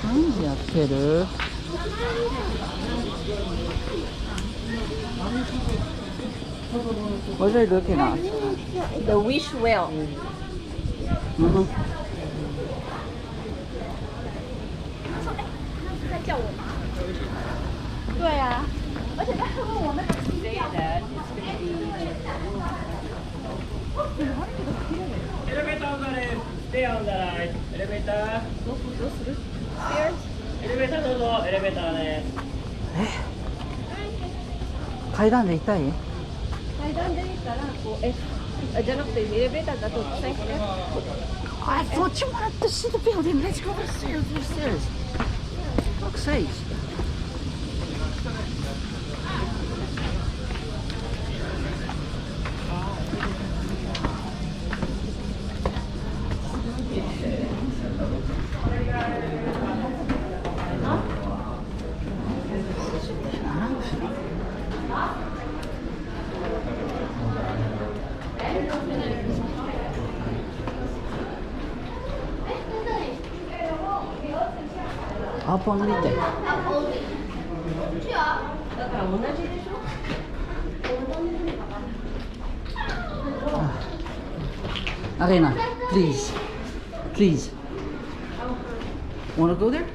何やってる？What are you looking at? The wish well. Mhm. 在叫我妈。对啊，而且他还问我那个资料。エレベーターがね、stay on the line。エレベーター。どうする ？Stairs。エレベーターどうぞ。エレベーターです。階段で行きたい？階段で行ったらこうじゃなくてエレベーターだと最初ね。I thought you wanted to see the building. Let's go upstairs. Upstairs. For fuck's sake. Up on 見て。だから同じでしょ。Arena, please. Please. Wanna go there?